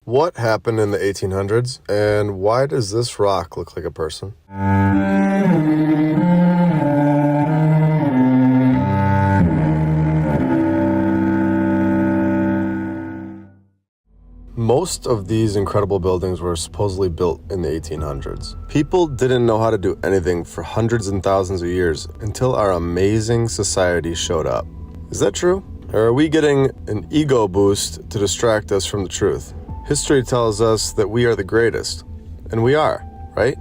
What happened in the 1800s, and why does this rock look like a person? Most of these incredible buildings were supposedly built in the 1800s. People didn't know how to do anything for hundreds and thousands of years until our amazing society showed up. Is that true? Or are we getting an ego boost to distract us from the truth? History tells us that we are the greatest, and we are, right?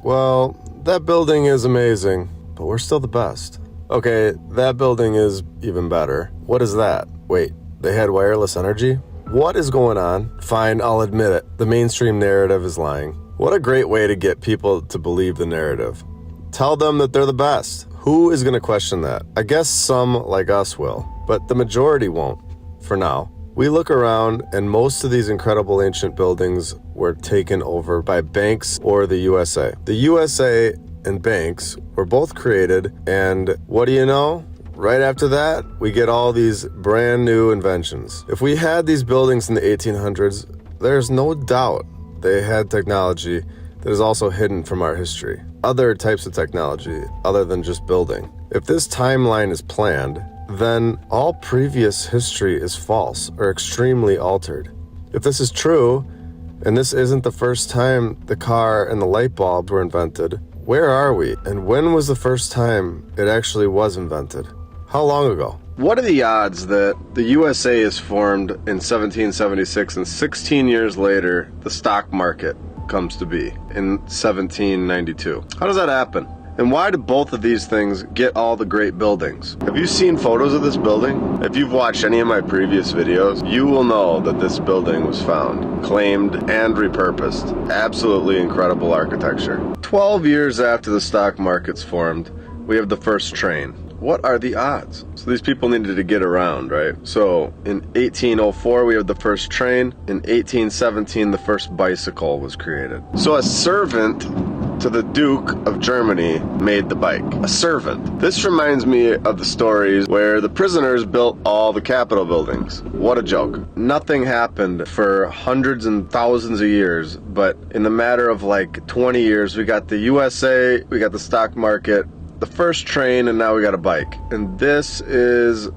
Well, that building is amazing, but we're still the best. Okay, that building is even better. What is that? Wait, they had wireless energy? What is going on? Fine, I'll admit it. The mainstream narrative is lying. What a great way to get people to believe the narrative. Tell them that they're the best. Who is going to question that? I guess some like us will, but the majority won't, for now. We look around and most of these incredible ancient buildings were taken over by banks or the USA. The USA and banks were both created, and what do you know? Right after that, we get all these brand new inventions. If we had these buildings in the 1800s, there's no doubt they had technology that is also hidden from our history. Other types of technology other than just building. If this timeline is planned, then all previous history is false or extremely altered. If this is true, and this isn't the first time the car and the light bulb were invented, where are we? And when was the first time it actually was invented? How long ago? What are the odds that the USA is formed in 1776 and 16 years later the stock market comes to be in 1792? How does that happen? And why do both of these things get all the great buildings? Have you seen photos of this building? If you've watched any of my previous videos, you will know that this building was found, claimed, and repurposed. Absolutely incredible architecture. 12 years after the stock market's formed, we have the first train. What are the odds? So these people needed to get around, right? So in 1804, we have the first train. In 1817, the first bicycle was created. So a servant to the Duke of Germany made the bike. A servant. This reminds me of the stories where the prisoners built all the Capitol buildings. What a joke. Nothing happened for hundreds and thousands of years, but in the matter of like 20 years, we got the USA, we got the stock market, the first train, and now we got a bike. And this is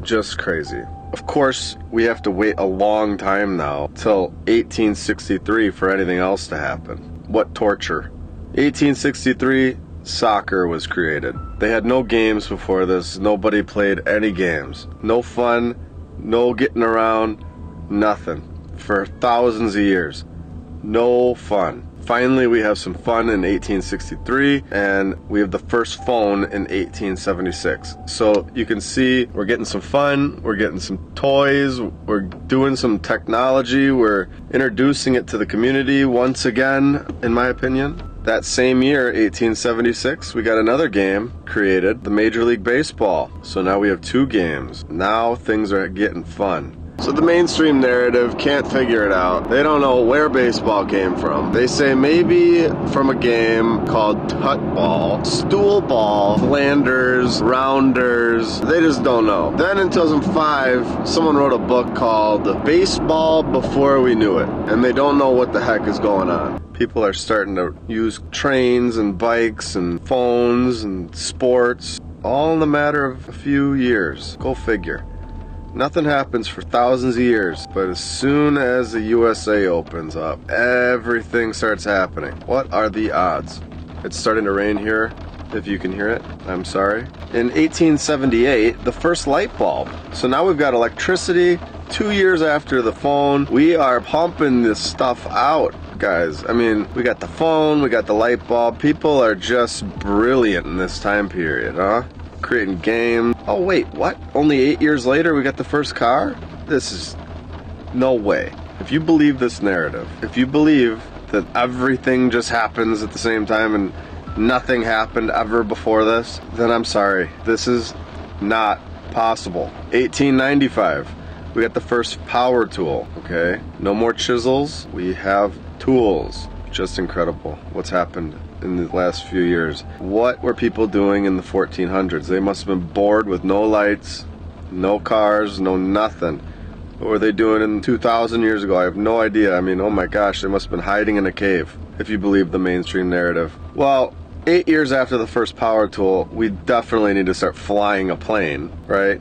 just crazy. Of course, we have to wait a long time now, till 1863 for anything else to happen. What torture. 1863, soccer was created. They had no games before this. Nobody played any games. No fun, no getting around, nothing. For thousands of years. No fun. Finally, we have some fun in 1863, and we have the first phone in 1876. So you can see we're getting some fun, we're getting some toys, we're doing some technology, we're introducing it to the community once again, in my opinion. That same year, 1876, we got another game created, the Major League Baseball. So now we have two games. Now things are getting fun. So the mainstream narrative can't figure it out. They don't know where baseball came from. They say maybe from a game called Tutball, Stool Ball, Flanders, Rounders. They just don't know. Then in 2005, someone wrote a book called Baseball Before We Knew It. And they don't know what the heck is going on. People are starting to use trains and bikes and phones and sports, all in the matter of a few years. Go figure. Nothing happens for thousands of years, but as soon as the USA opens up, everything starts happening. What are the odds? It's starting to rain here, if you can hear it. I'm sorry. In 1878, the first light bulb. So now we've got electricity. 2 years after the phone, we are pumping this stuff out, guys. I mean, we got the phone, we got the light bulb. People are just brilliant in this time period, huh? Creating games. Oh wait, what? Only 8 years later we got the first car? This is no way. If you believe this narrative, if you believe that everything just happens at the same time and nothing happened ever before this, then I'm sorry. This is not possible. 1895, we got the first power tool, okay? No more chisels, we have tools. Just incredible what's happened in the last few years. What were people doing in the 1400s? They must have been bored with no lights, no cars, no nothing. What were they doing in 2,000 years ago? I have no idea. I mean, oh my gosh, they must have been hiding in a cave, if you believe the mainstream narrative. Well, 8 years after the first power tool, we definitely need to start flying a plane, right?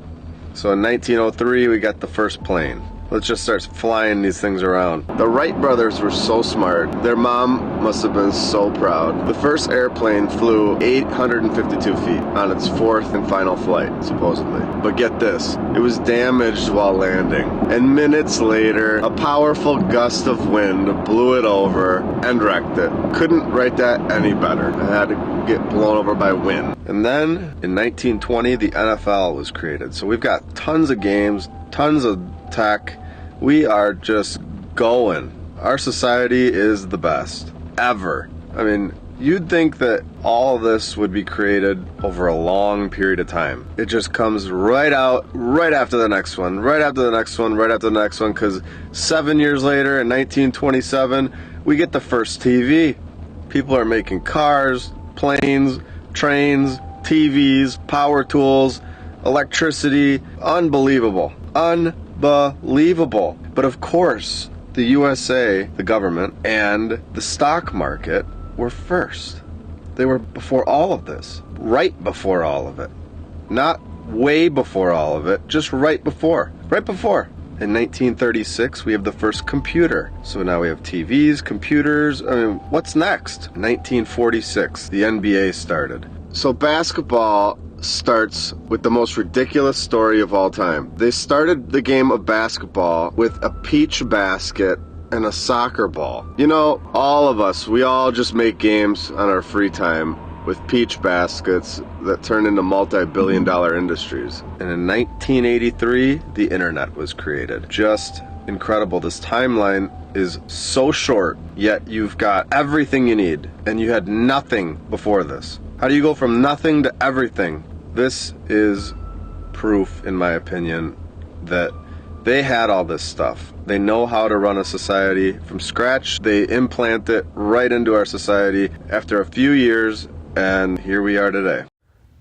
So in 1903, we got the first plane. Let's just start flying these things around. The Wright brothers were so smart. Their mom must have been so proud. The first airplane flew 852 feet on its fourth and final flight, supposedly. But get this, it was damaged while landing. And minutes later, a powerful gust of wind blew it over and wrecked it. Couldn't write that any better. It had to get blown over by wind. And then, in 1920, the NFL was created. So we've got tons of games, tons of tech. We are just going. Our society is the best ever. I mean, you'd think that all of this would be created over a long period of time. It just comes right out, right after the next one, right after the next one, right after the next one, because 7 years later, in 1927, we get the first TV. People are making cars, planes, trains, TVs, power tools, electricity. Unbelievable. Unbelievable. But of course, the USA, the government, and the stock market were first. They were before all of this, right before all of it. Not way before all of it, just right before. Right before. In 1936, we have the first computer. So now we have TVs, computers. I mean, what's next? 1946, the NBA started. So basketball starts with the most ridiculous story of all time. They started the game of basketball with a peach basket and a soccer ball. You know, all of us, we all just make games on our free time with peach baskets that turn into multi-billion-dollar industries. And in 1983, the internet was created. Just incredible. This timeline is so short, yet you've got everything you need, and you had nothing before this. How do you go from nothing to everything? This is proof, in my opinion, that they had all this stuff. They know how to run a society from scratch. They implant it right into our society after a few years, and here we are today.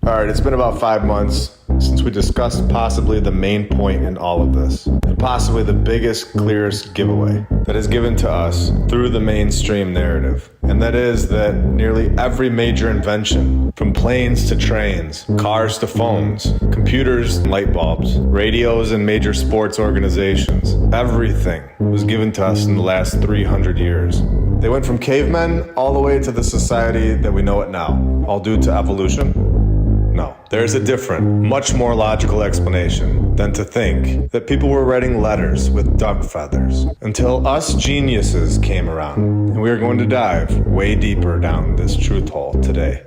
All right, it's been about 5 months since we discussed possibly the main point in all of this, and possibly the biggest, clearest giveaway that is given to us through the mainstream narrative. And that is that nearly every major invention, from planes to trains, cars to phones, computers and light bulbs, radios and major sports organizations, everything was given to us in the last 300 years. They went from cavemen all the way to the society that we know it now, all due to evolution. No, there's a different, much more logical explanation than to think that people were writing letters with duck feathers until us geniuses came around, and we are going to dive way deeper down this truth hole today.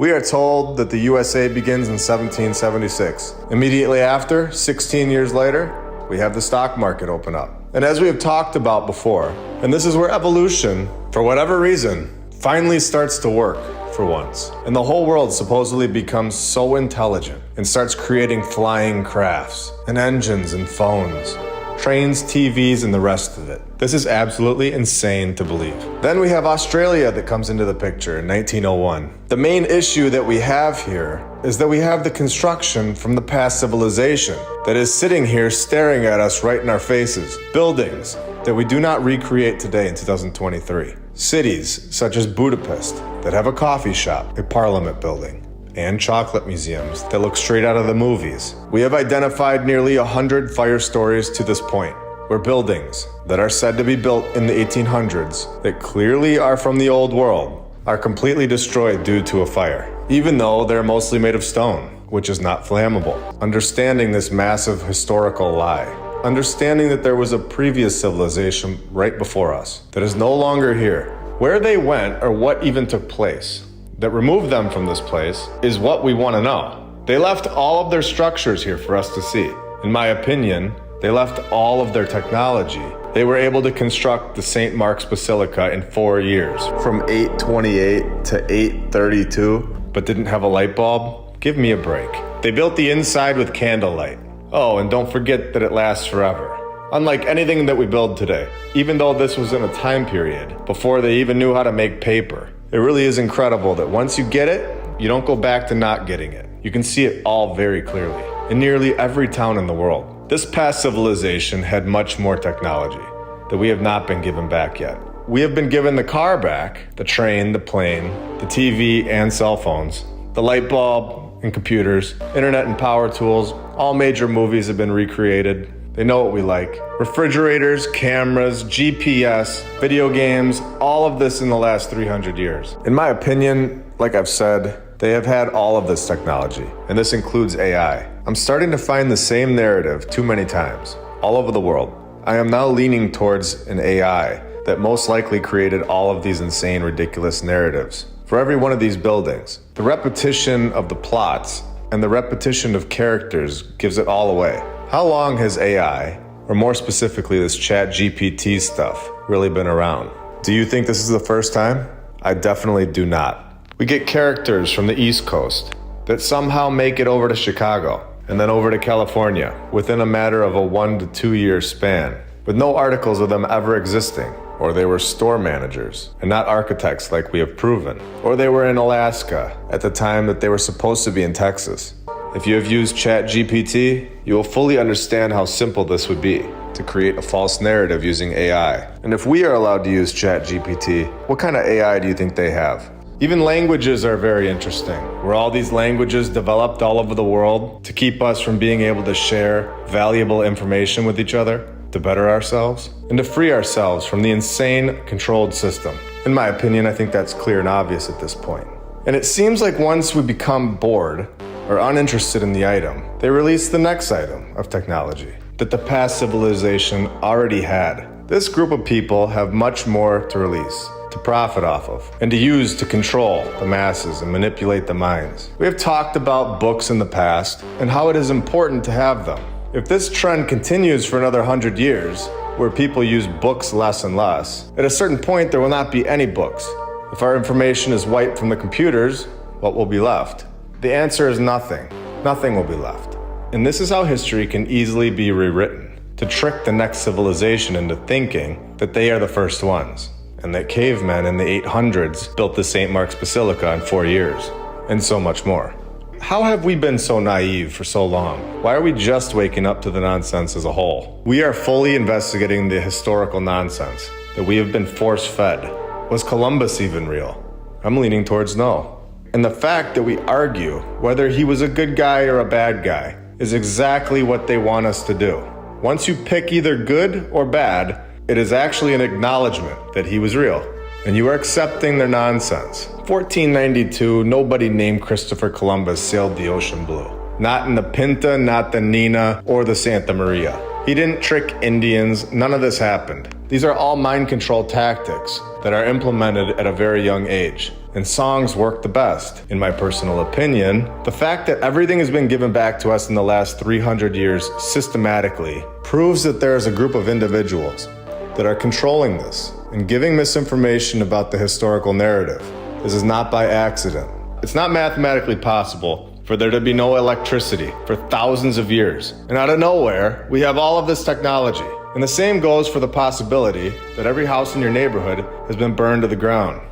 We are told that the USA begins in 1776. Immediately after, 16 years later, we have the stock market open up. And as we have talked about before, and this is where evolution, for whatever reason, finally starts to work. For once. And the whole world supposedly becomes so intelligent and starts creating flying crafts and engines and phones, trains, TVs, and the rest of it. This is absolutely insane to believe. Then we have Australia that comes into the picture in 1901. The main issue that we have here is that we have the construction from the past civilization that is sitting here staring at us right in our faces. Buildings that we do not recreate today in 2023. Cities such as Budapest that have a coffee shop, a parliament building, and chocolate museums that look straight out of the movies. We have identified nearly 100 fire stories to this point, where buildings that are said to be built in the 1800s that clearly are from the old world are completely destroyed due to a fire, even though they're mostly made of stone, which is not flammable. Understanding this massive historical lie, understanding that there was a previous civilization right before us that is no longer here. Where they went or what even took place that removed them from this place is what we want to know. They left all of their structures here for us to see. In my opinion, they left all of their technology. They were able to construct the St. Mark's Basilica in 4 years. From 828 to 832, but didn't have a light bulb? Give me a break. They built the inside with candlelight. Oh, and don't forget that it lasts forever. Unlike anything that we build today, even though this was in a time period before they even knew how to make paper. It really is incredible that once you get it, you don't go back to not getting it. You can see it all very clearly in nearly every town in the world. This past civilization had much more technology that we have not been given back yet. We have been given the car back, the train, the plane, the TV and cell phones, the light bulb and computers, internet and power tools. All major movies have been recreated. They know what we like. Refrigerators, cameras, GPS, video games, all of this in the last 300 years. In my opinion, like I've said, they have had all of this technology, and this includes AI. I'm starting to find the same narrative too many times, all over the world. I am now leaning towards an AI that most likely created all of these insane, ridiculous narratives. For every one of these buildings, the repetition of the plots and the repetition of characters gives it all away. How long has AI, or more specifically this chat GPT stuff, really been around? Do you think this is the first time? I definitely do not. We get characters from the East Coast that somehow make it over to Chicago and then over to California within a matter of a 1 to 2 year span, with no articles of them ever existing. Or they were store managers and not architects like we have proven. Or they were in Alaska at the time that they were supposed to be in Texas. If you have used ChatGPT, you will fully understand how simple this would be to create a false narrative using AI. And if we are allowed to use ChatGPT, what kind of AI do you think they have? Even languages are very interesting. Were all these languages developed all over the world to keep us from being able to share valuable information with each other, to better ourselves, and to free ourselves from the insane controlled system? In my opinion, I think that's clear and obvious at this point. And it seems like once we become bored or uninterested in the item, they release the next item of technology that the past civilization already had. This group of people have much more to release, to profit off of, and to use to control the masses and manipulate the minds. We have talked about books in the past and how it is important to have them. If this trend continues for another 100 years, where people use books less and less, at a certain point there will not be any books. If our information is wiped from the computers, what will be left? The answer is nothing. Nothing will be left. And this is how history can easily be rewritten, to trick the next civilization into thinking that they are the first ones, and that cavemen in the 800s built the St. Mark's Basilica in 4 years, and so much more. How have we been so naive for so long? Why are we just waking up to the nonsense as a whole? We are fully investigating the historical nonsense that we have been force-fed. Was Columbus even real? I'm leaning towards no. And the fact that we argue whether he was a good guy or a bad guy is exactly what they want us to do. Once you pick either good or bad, it is actually an acknowledgement that he was real, and you are accepting their nonsense. 1492, nobody named Christopher Columbus sailed the ocean blue. Not in the Pinta, not the Nina, or the Santa Maria. He didn't trick Indians, none of this happened. These are all mind control tactics that are implemented at a very young age. And songs work the best. In my personal opinion, the fact that everything has been given back to us in the last 300 years systematically proves that there is a group of individuals that are controlling this and giving misinformation about the historical narrative. This is not by accident. It's not mathematically possible for there to be no electricity for thousands of years. And out of nowhere, we have all of this technology. And the same goes for the possibility that every house in your neighborhood has been burned to the ground.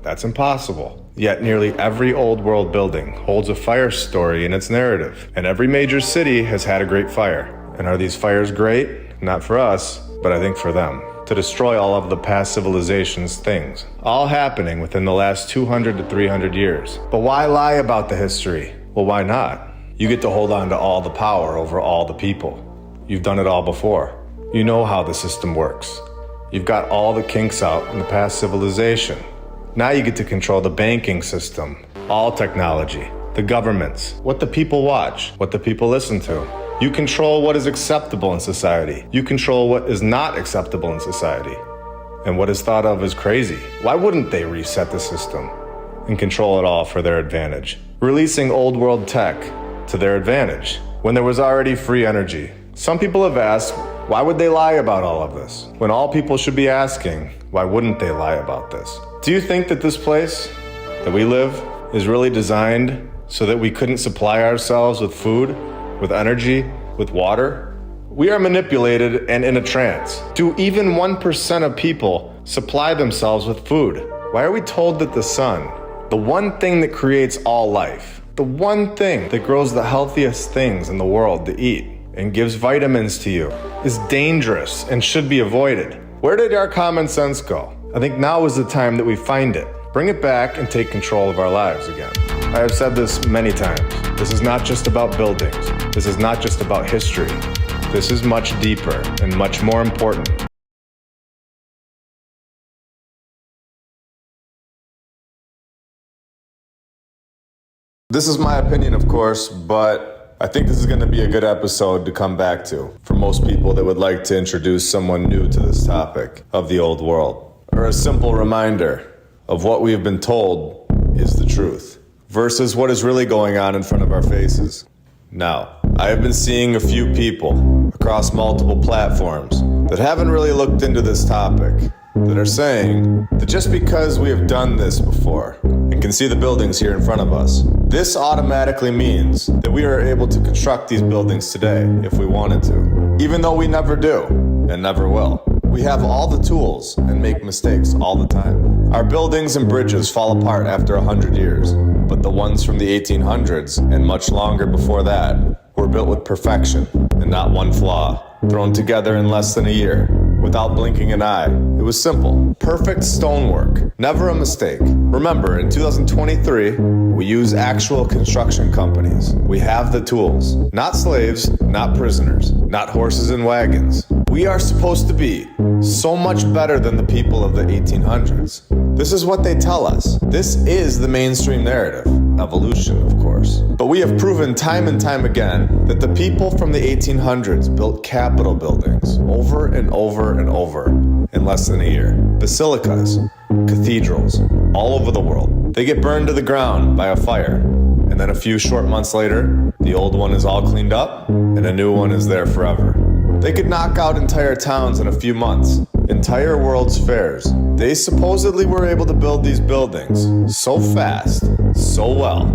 That's impossible. Yet nearly every old world building holds a fire story in its narrative. And every major city has had a great fire. And are these fires great? Not for us, but I think for them. To destroy all of the past civilization's things. All happening within the last 200 to 300 years. But why lie about the history? Well, why not? You get to hold on to all the power over all the people. You've done it all before. You know how the system works. You've got all the kinks out in the past civilization. Now you get to control the banking system, all technology, the governments, what the people watch, what the people listen to. You control what is acceptable in society. You control what is not acceptable in society. And what is thought of as crazy. Why wouldn't they reset the system and control it all for their advantage? Releasing old world tech to their advantage when there was already free energy. Some people have asked, why would they lie about all of this? When all people should be asking, why wouldn't they lie about this? Do you think that this place that we live is really designed so that we couldn't supply ourselves with food, with energy, with water? We are manipulated and in a trance. Do even 1% of people supply themselves with food? Why are we told that the sun, the one thing that creates all life, the one thing that grows the healthiest things in the world to eat, and gives vitamins to you is dangerous and should be avoided. Where did our common sense go? I think now is the time that we find it. Bring it back and take control of our lives again. I have said this many times. This is not just about buildings. This is not just about history. This is much deeper and much more important. This is my opinion, of course, but I think this is going to be a good episode to come back to for most people that would like to introduce someone new to this topic of the old world, or a simple reminder of what we have been told is the truth versus what is really going on in front of our faces. Now, I have been seeing a few people across multiple platforms that haven't really looked into this topic, that are saying that just because we have done this before and can see the buildings here in front of us, this automatically means that we are able to construct these buildings today if we wanted to, even though we never do and never will. We have all the tools and make mistakes all the time. Our buildings and bridges fall apart after 100 years, but the ones from the 1800s and much longer before that were built with perfection and not one flaw, thrown together in less than a year, without blinking an eye. It was simple. Perfect stonework. Never a mistake. Remember, in 2023, we use actual construction companies. We have the tools. Not slaves, not prisoners, not horses and wagons. We are supposed to be so much better than the people of the 1800s. This is what they tell us. This is the mainstream narrative. Evolution, of course. But we have proven time and time again that the people from the 1800s built Capitol buildings over and over and over in less than a year. Basilicas, cathedrals, all over the world. They get burned to the ground by a fire. And then a few short months later, the old one is all cleaned up and a new one is there forever. They could knock out entire towns in a few months, entire world's fairs. They supposedly were able to build these buildings so fast, so well,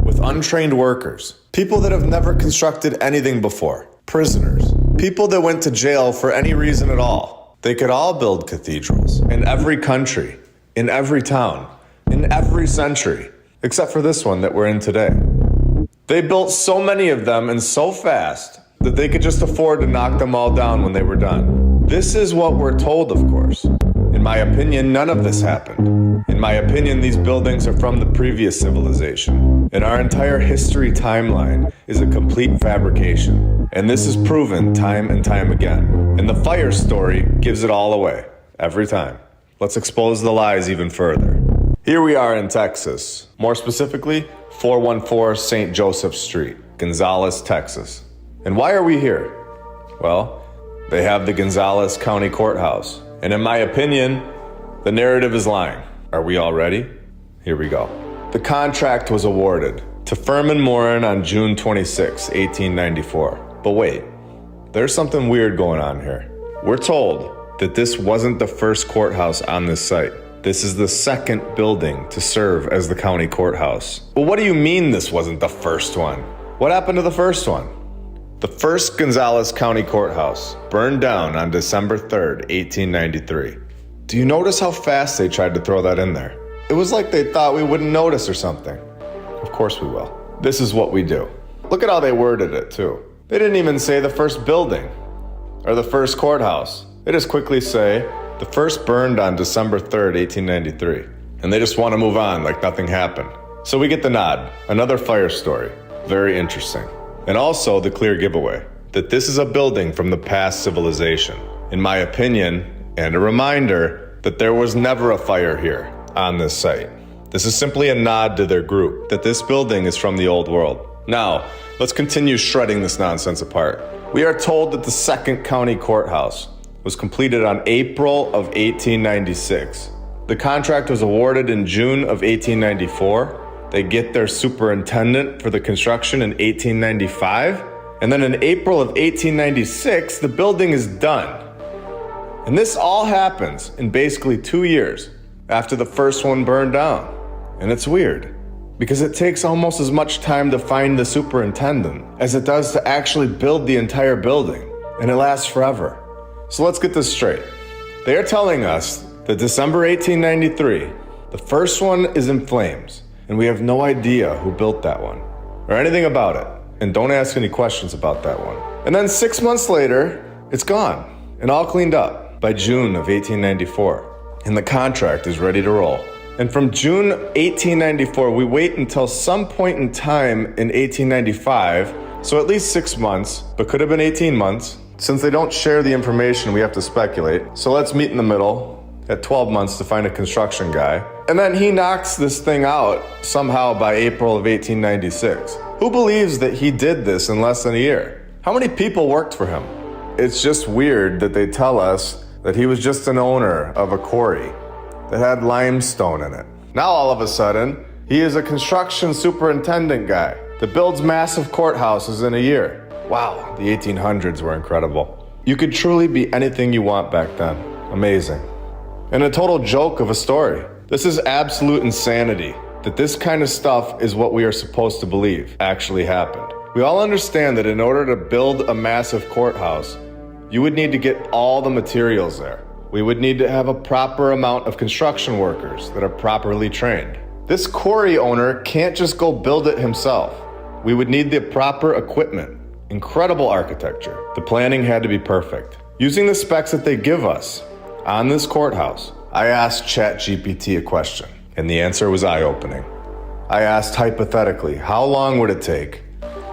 with untrained workers, people that have never constructed anything before, prisoners, people that went to jail for any reason at all. They could all build cathedrals in every country, in every town, in every century, except for this one that we're in today. They built so many of them and so fast that they could just afford to knock them all down when they were done. This is what we're told, of course. In my opinion, none of this happened. In my opinion, these buildings are from the previous civilization, and our entire history timeline is a complete fabrication. And this is proven time and time again. And the fire story gives it all away, every time. Let's expose the lies even further. Here we are in Texas, more specifically, 414 St. Joseph Street, Gonzales, Texas. And why are we here? Well, they have the Gonzales County Courthouse. And in my opinion, the narrative is lying. Are we all ready? Here we go. The contract was awarded to Furman Morin on June 26, 1894. But wait, there's something weird going on here. We're told that this wasn't the first courthouse on this site. This is the second building to serve as the county courthouse. Well, what do you mean this wasn't the first one? What happened to the first one? The first Gonzales County Courthouse burned down on December 3rd, 1893. Do you notice how fast they tried to throw that in there? It was like they thought we wouldn't notice or something. Of course we will. This is what we do. Look at how they worded it, too. They didn't even say the first building or the first courthouse. They just quickly say, the first burned on December 3rd, 1893. And they just want to move on like nothing happened. So we get the nod. Another fire story. Very interesting. And also the clear giveaway that this is a building from the past civilization. In my opinion, and a reminder that there was never a fire here on this site. This is simply a nod to their group that this building is from the old world. Now, let's continue shredding this nonsense apart. We are told that the second county courthouse was completed on April of 1896. The contract was awarded in June of 1894. They get their superintendent for the construction in 1895. And then in April of 1896, the building is done. And this all happens in basically 2 years after the first one burned down. And it's weird because it takes almost as much time to find the superintendent as it does to actually build the entire building. And it lasts forever. So let's get this straight. They are telling us that December 1893, the first one is in flames, and we have no idea who built that one or anything about it. And don't ask any questions about that one. And then 6 months later, it's gone and all cleaned up by June of 1894. And the contract is ready to roll. And from June 1894, we wait until some point in time in 1895, so at least 6 months, but could have been 18 months. Since they don't share the information, we have to speculate. So let's meet in the middle at 12 months to find a construction guy. And then he knocks this thing out somehow by April of 1896. Who believes that he did this in less than a year? How many people worked for him? It's just weird that they tell us that he was just an owner of a quarry that had limestone in it. Now all of a sudden, he is a construction superintendent guy that builds massive courthouses in a year. Wow, the 1800s were incredible. You could truly be anything you want back then. Amazing. And a total joke of a story. This is absolute insanity that this kind of stuff is what we are supposed to believe actually happened. We all understand that in order to build a massive courthouse, you would need to get all the materials there. We would need to have a proper amount of construction workers that are properly trained. This quarry owner can't just go build it himself. We would need the proper equipment. Incredible architecture. The planning had to be perfect. Using the specs that they give us on this courthouse, I asked ChatGPT a question, and the answer was eye-opening. I asked hypothetically, how long would it take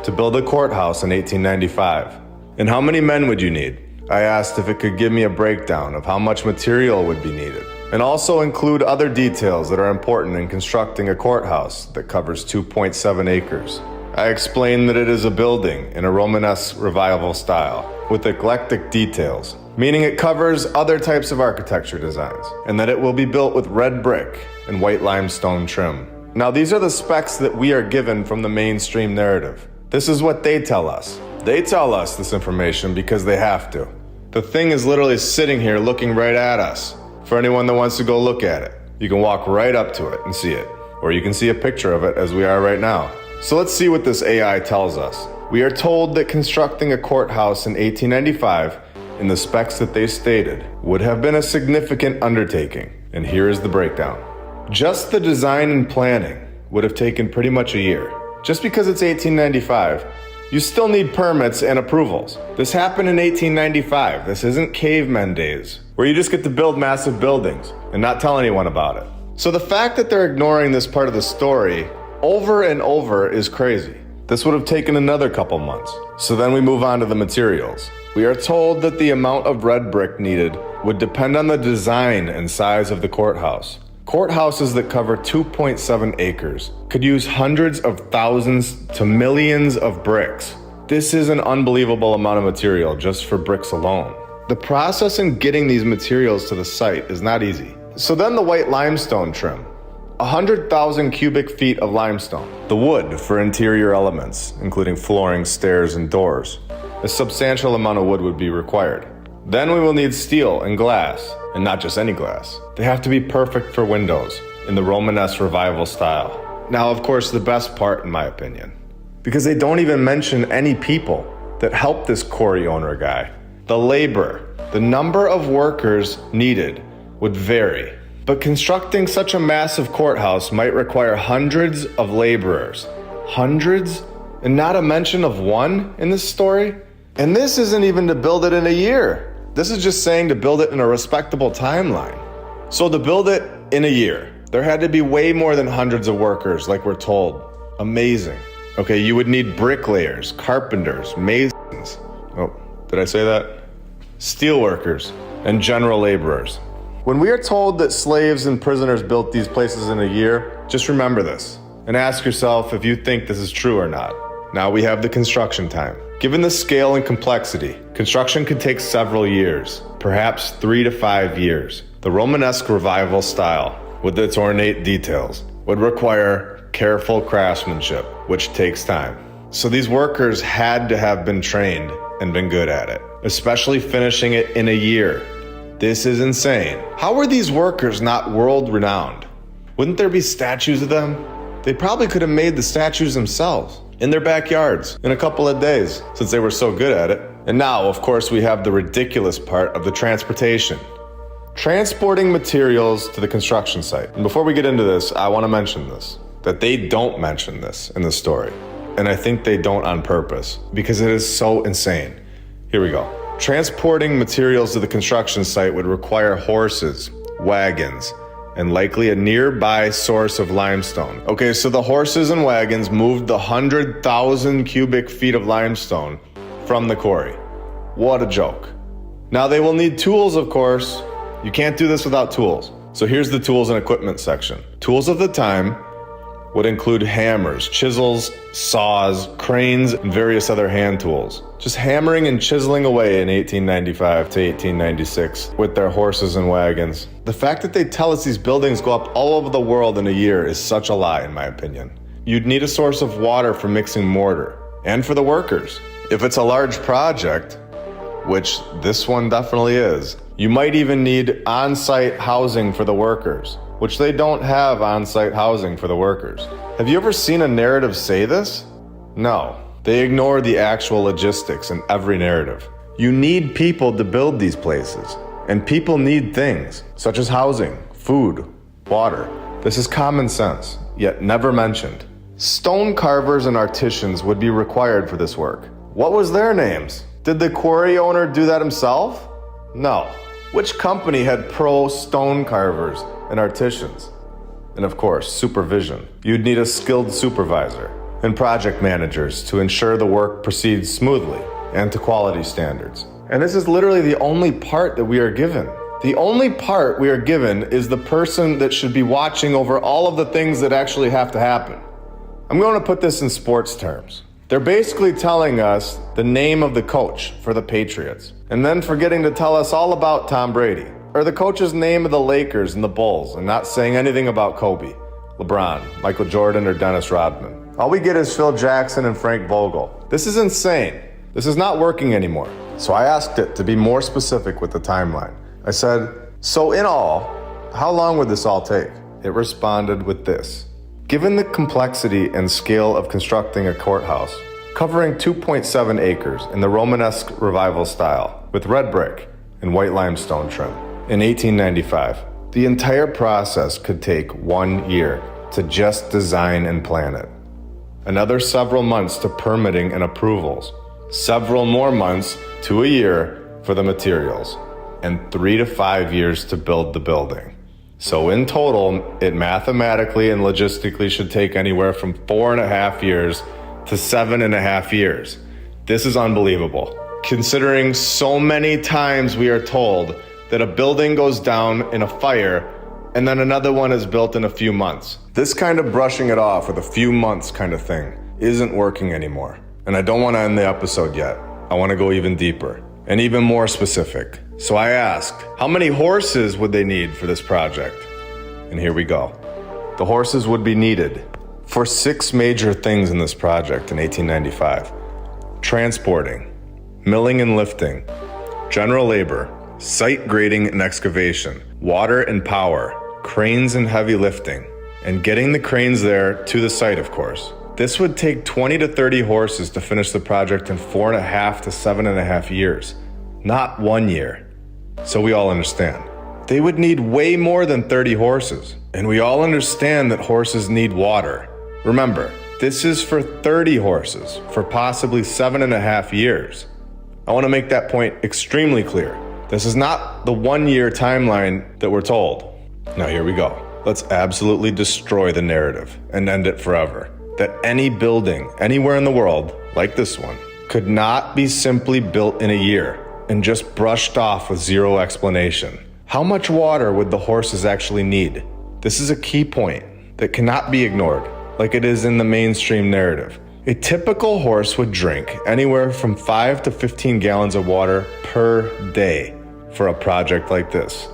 to build a courthouse in 1895? And how many men would you need? I asked if it could give me a breakdown of how much material would be needed, and also include other details that are important in constructing a courthouse that covers 2.7 acres. I explained that it is a building in a Romanesque revival style with eclectic details, meaning it covers other types of architecture designs, and that it will be built with red brick and white limestone trim. Now, these are the specs that we are given from the mainstream narrative. This is what they tell us. They tell us this information because they have to. The thing is literally sitting here looking right at us. For anyone that wants to go look at it, you can walk right up to it and see it, or you can see a picture of it as we are right now. So let's see what this AI tells us. We are told that constructing a courthouse in 1895 in the specs that they stated would have been a significant undertaking. And here is the breakdown. Just the design and planning would have taken pretty much a year. Just because it's 1895, you still need permits and approvals. This happened in 1895. This isn't cavemen days, where you just get to build massive buildings and not tell anyone about it. So the fact that they're ignoring this part of the story over and over is crazy. This would have taken another couple months. So then we move on to the materials. We are told that the amount of red brick needed would depend on the design and size of the courthouse. Courthouses that cover 2.7 acres could use hundreds of thousands to millions of bricks. This is an unbelievable amount of material just for bricks alone. The process in getting these materials to the site is not easy. So then the white limestone trim. 100,000 cubic feet of limestone. The wood for interior elements, including flooring, stairs, and doors. A substantial amount of wood would be required. Then we will need steel and glass, and not just any glass. They have to be perfect for windows in the Romanesque revival style. Now, of course, the best part, in my opinion, because they don't even mention any people that helped this quarry owner guy. The labor, the number of workers needed would vary. But constructing such a massive courthouse might require hundreds of laborers. Hundreds? And not a mention of one in this story? And this isn't even to build it in a year. This is just saying to build it in a respectable timeline. So to build it in a year, there had to be way more than hundreds of workers, like we're told. Amazing. Okay, you would need bricklayers, carpenters, masons. Oh, did I say that? Steelworkers, and general laborers. When we are told that slaves and prisoners built these places in a year, just remember this and ask yourself if you think this is true or not. Now we have the construction time. Given the scale and complexity, construction could take several years, perhaps 3 to 5 years. The Romanesque revival style, with its ornate details, would require careful craftsmanship, which takes time. So these workers had to have been trained and been good at it, especially finishing it in a year. This is insane. How were these workers not world-renowned? Wouldn't there be statues of them? They probably could have made the statues themselves in their backyards in a couple of days, since they were so good at it. And now, of course, we have the ridiculous part of the transportation. Transporting materials to the construction site. And before we get into this, I want to mention this, that they don't mention this in the story. and I think they don't on purpose, because it is so insane. Here we go. Transporting materials to the construction site would require horses, wagons, and likely a nearby source of limestone. Okay, so the horses and wagons moved the 100,000 cubic feet of limestone from the quarry. What a joke. Now they will need tools, of course. You can't do this without tools. So here's the tools and equipment section. Tools of the time would include hammers, chisels, saws, cranes, and various other hand tools. Just hammering and chiseling away in 1895 to 1896 with their horses and wagons. The fact that they tell us these buildings go up all over the world in a year is such a lie, in my opinion. You'd need a source of water for mixing mortar, and for the workers. If it's a large project, which this one definitely is, you might even need on-site housing for the workers, which they don't have on-site housing for the workers. Have you ever seen a narrative say this? No. They ignore the actual logistics in every narrative. You need people to build these places, and people need things, such as housing, food, water. This is common sense, yet never mentioned. Stone carvers and artisans would be required for this work. What was their names? Did the quarry owner do that himself? No. Which company had pro stone carvers and artisans? And of course, supervision. You'd need a skilled supervisor and project managers to ensure the work proceeds smoothly and to quality standards. And this is literally the only part that we are given. The only part we are given is the person that should be watching over all of the things that actually have to happen. I'm going to put this in sports terms. They're basically telling us the name of the coach for the Patriots, and then forgetting to tell us all about Tom Brady, or the coach's name of the Lakers and the Bulls, and not saying anything about Kobe, LeBron, Michael Jordan, or Dennis Rodman. All we get is Phil Jackson and Frank Vogel. This is insane. This is not working anymore. So I asked it to be more specific with the timeline. I said, so in all, how long would this all take? It responded with this. Given the complexity and scale of constructing a courthouse, covering 2.7 acres in the Romanesque Revival style, with red brick and white limestone trim, in 1895, the entire process could take 1 year to just design and plan it. Another several months to permitting and approvals, several more months to a year for the materials, and 3 to 5 years to build the building. So in total, it mathematically and logistically should take anywhere from 4.5 years to 7.5 years. This is unbelievable, considering so many times we are told that a building goes down in a fire and then another one is built in a few months. This kind of brushing it off with a few months kind of thing isn't working anymore. And I don't want to end the episode yet. I want to go even deeper and even more specific. So I asked, how many horses would they need for this project? And here we go. The horses would be needed for 6 major things in this project in 1895. Transporting, milling and lifting, general labor, site grading and excavation, water and power, cranes and heavy lifting, and getting the cranes there to the site, of course. This would take 20 to 30 horses to finish the project in 4.5 to 7.5 years, not 1 year. So we all understand. They would need way more than 30 horses. And we all understand that horses need water. Remember, this is for 30 horses for possibly 7.5 years. I want to make that point extremely clear. This is not the 1 year timeline that we're told. Now here we go. Let's absolutely destroy the narrative and end it forever. That any building anywhere in the world, like this one, could not be simply built in a year and just brushed off with zero explanation. How much water would the horses actually need? This is a key point that cannot be ignored, like it is in the mainstream narrative. A typical horse would drink anywhere from 5 to 15 gallons of water per day for a project like this.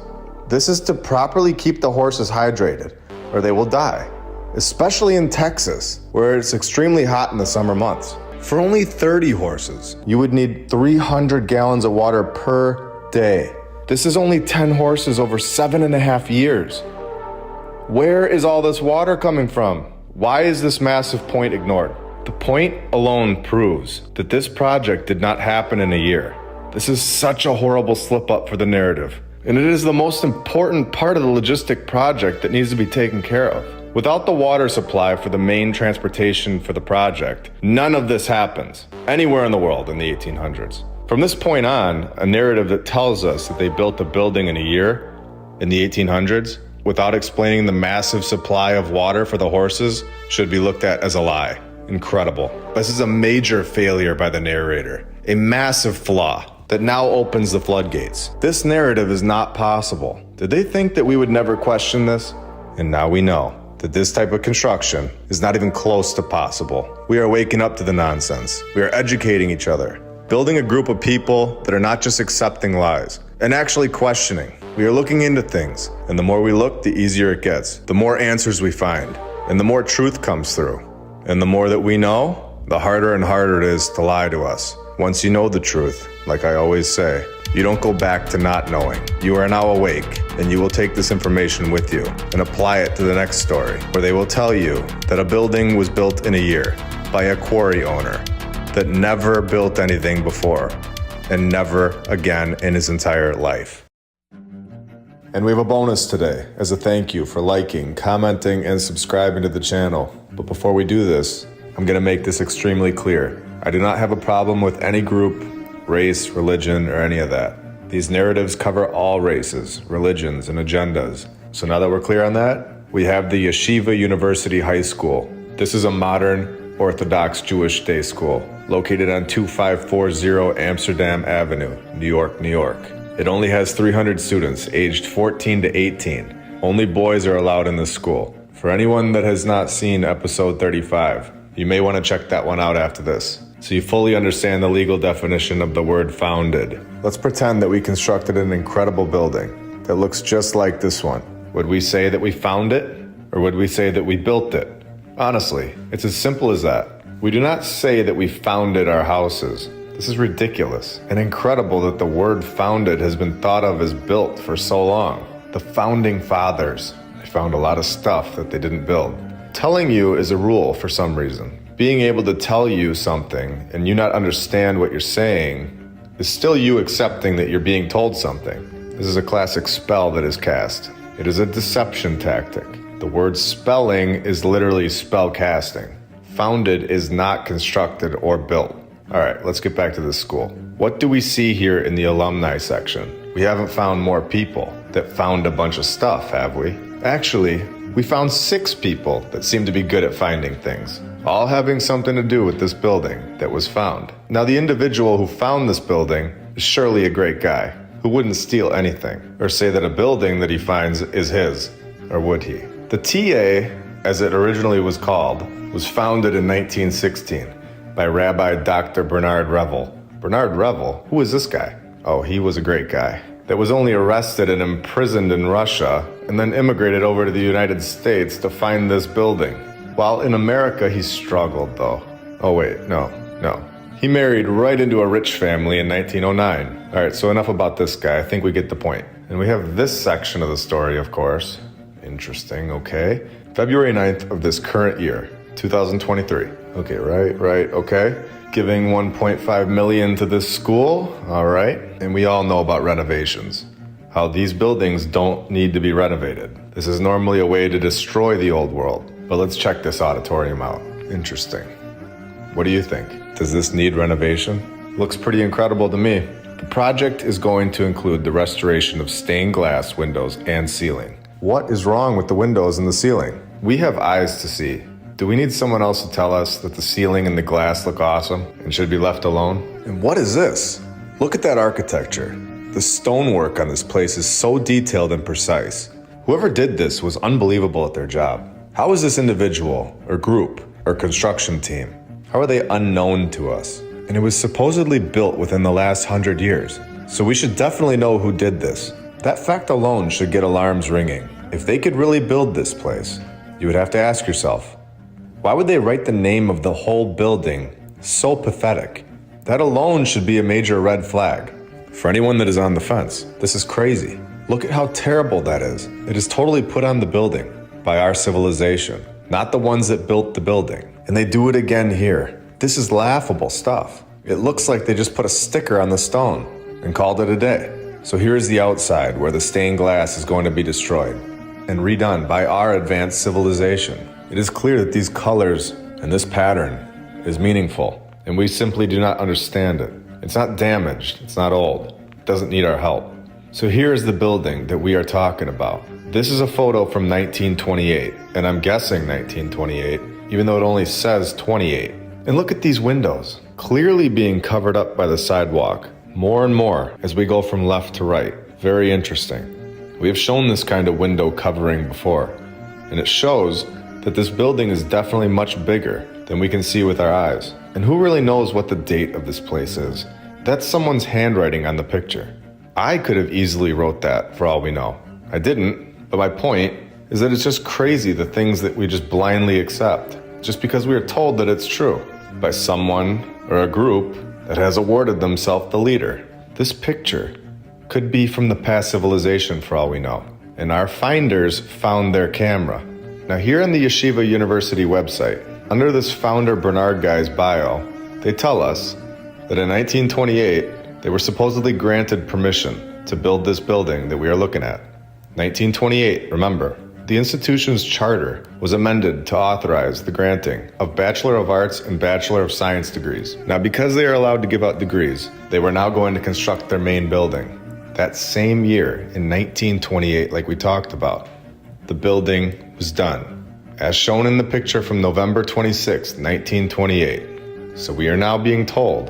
This is to properly keep the horses hydrated, or they will die, especially in Texas, where it's extremely hot in the summer months. For only 30 horses, you would need 300 gallons of water per day. This is only 10 horses over 7.5 years. Where is all this water coming from? Why is this massive point ignored? The point alone proves that this project did not happen in a year. This is such a horrible slip up for the narrative. And it is the most important part of the logistic project that needs to be taken care of. Without the water supply for the main transportation for the project, none of this happens anywhere in the world in the 1800s. From this point on, a narrative that tells us that they built a building in a year in the 1800s without explaining the massive supply of water for the horses should be looked at as a lie. Incredible. This is a major failure by the narrator, a massive flaw that now opens the floodgates. This narrative is not possible. Did they think that we would never question this? And now we know that this type of construction is not even close to possible. We are waking up to the nonsense. We are educating each other, building a group of people that are not just accepting lies and actually questioning. We are looking into things, and the more we look, the easier it gets. The more answers we find, and the more truth comes through. And the more that we know, the harder and harder it is to lie to us. Once you know the truth, like I always say, you don't go back to not knowing. You are now awake, and you will take this information with you and apply it to the next story, where they will tell you that a building was built in a year by a quarry owner that never built anything before and never again in his entire life. And we have a bonus today as a thank you for liking, commenting, and subscribing to the channel. But before we do this, I'm going to make this extremely clear. I do not have a problem with any group, race, religion, or any of that. These narratives cover all races, religions, and agendas. So now that we're clear on that, we have the Yeshiva University High School. This is a modern, Orthodox Jewish day school located on 2540 Amsterdam Avenue, New York, New York. It only has 300 students aged 14 to 18. Only boys are allowed in this school. For anyone that has not seen episode 35, you may want to check that one out after this, so you fully understand the legal definition of the word founded. Let's pretend that we constructed an incredible building that looks just like this one. Would we say that we found it, or would we say that we built it? Honestly, it's as simple as that. We do not say that we founded our houses. This is ridiculous and incredible that the word founded has been thought of as built for so long. The founding fathers, they found a lot of stuff that they didn't build. Telling you is a rule for some reason. Being able to tell you something and you not understand what you're saying is still you accepting that you're being told something. This is a classic spell that is cast. It is a deception tactic. The word spelling is literally spell casting. Founded is not constructed or built. All right, let's get back to this school. What do we see here in the alumni section? We haven't found more people that found a bunch of stuff, have we? Actually, we found 6 people that seem to be good at finding things, all having something to do with this building that was found. Now, the individual who found this building is surely a great guy who wouldn't steal anything or say that a building that he finds is his, or would he? The TA, as it originally was called, was founded in 1916 by Rabbi Dr. Bernard Revel. Bernard Revel? Who is this guy? Oh, he was a great guy that was only arrested and imprisoned in Russia and then immigrated over to the United States to find this building. While in America, he struggled though. Oh wait, no. He married right into a rich family in 1909. All right, so enough about this guy. I think we get the point. And we have this section of the story, of course. Interesting, okay. February 9th of this current year, 2023. Okay, right, okay. Giving 1.5 million to this school, all right. And we all know about renovations. How these buildings don't need to be renovated. This is normally a way to destroy the old world. But let's check this auditorium out. Interesting. What do you think? Does this need renovation? Looks pretty incredible to me. The project is going to include the restoration of stained glass windows and ceiling. What is wrong with the windows and the ceiling? We have eyes to see. Do we need someone else to tell us that the ceiling and the glass look awesome and should be left alone? And what is this? Look at that architecture. The stonework on this place is so detailed and precise. Whoever did this was unbelievable at their job. How is this individual or group or construction team? How are they unknown to us? And it was supposedly built within the last 100 years. So we should definitely know who did this. That fact alone should get alarms ringing. If they could really build this place, you would have to ask yourself, why would they write the name of the whole building so pathetic? That alone should be a major red flag. For anyone that is on the fence, this is crazy. Look at how terrible that is. It is totally put on the building by our civilization, not the ones that built the building. And they do it again here. This is laughable stuff. It looks like they just put a sticker on the stone and called it a day. So here is the outside where the stained glass is going to be destroyed. and redone by our advanced civilization. It is clear that these colors and this pattern is meaningful, and we simply do not understand it. It's not damaged, it's not old, it doesn't need our help. So here is the building that we are talking about. This is a photo from 1928, and I'm guessing 1928, even though it only says 28. And look at these windows, clearly being covered up by the sidewalk, more and more as we go from left to right. Very interesting. We have shown this kind of window covering before, and it shows that this building is definitely much bigger than we can see with our eyes. And who really knows what the date of this place is? That's someone's handwriting on the picture. I could have easily wrote that for all we know. I didn't, but my point is that it's just crazy the things that we just blindly accept, just because we are told that it's true by someone or a group that has awarded themselves the leader. This picture could be from the past civilization for all we know, and our finders found their camera. Now here on the Yeshiva University website, under this founder Bernard guy's bio, they tell us that in 1928, they were supposedly granted permission to build this building that we are looking at. 1928, remember, the institution's charter was amended to authorize the granting of Bachelor of Arts and Bachelor of Science degrees. Now, because they are allowed to give out degrees, they were now going to construct their main building. That same year, in 1928, like we talked about, the building was done, as shown in the picture from November 26, 1928. So we are now being told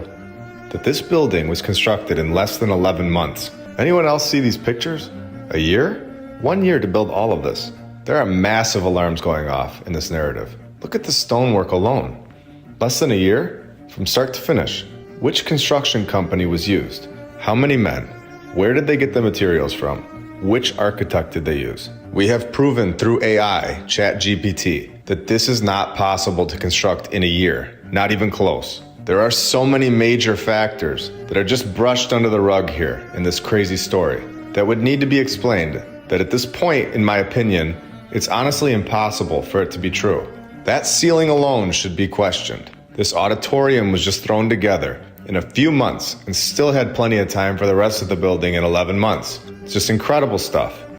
that this building was constructed in less than 11 months. Anyone else see these pictures? A year? 1 year to build all of this. There are massive alarms going off in this narrative. Look at the stonework alone. Less than a year? From start to finish. Which construction company was used? How many men? Where did they get the materials from? Which architect did they use? We have proven through AI, ChatGPT, that this is not possible to construct in a year. Not even close. There are so many major factors that are just brushed under the rug here in this crazy story that would need to be explained, that at this point, in my opinion, it's honestly impossible for it to be true. That ceiling alone should be questioned. This auditorium was just thrown together in a few months and still had plenty of time for the rest of the building in 11 months. It's just incredible stuff.